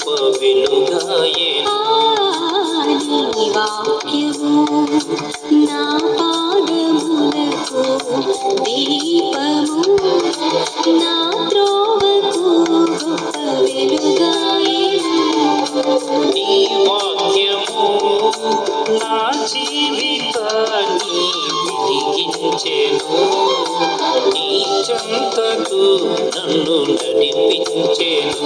గొప్ప వెలుగాయేను. నీ వాక్యము నా పాదములకు దీపము, నా త్రోవకు గొప్ప వెలుగాయేను. నీ వాక్యము నా జీవితాన్ని వెలిగించెను. నీ చెంతకు నన్ను నడిపించెను.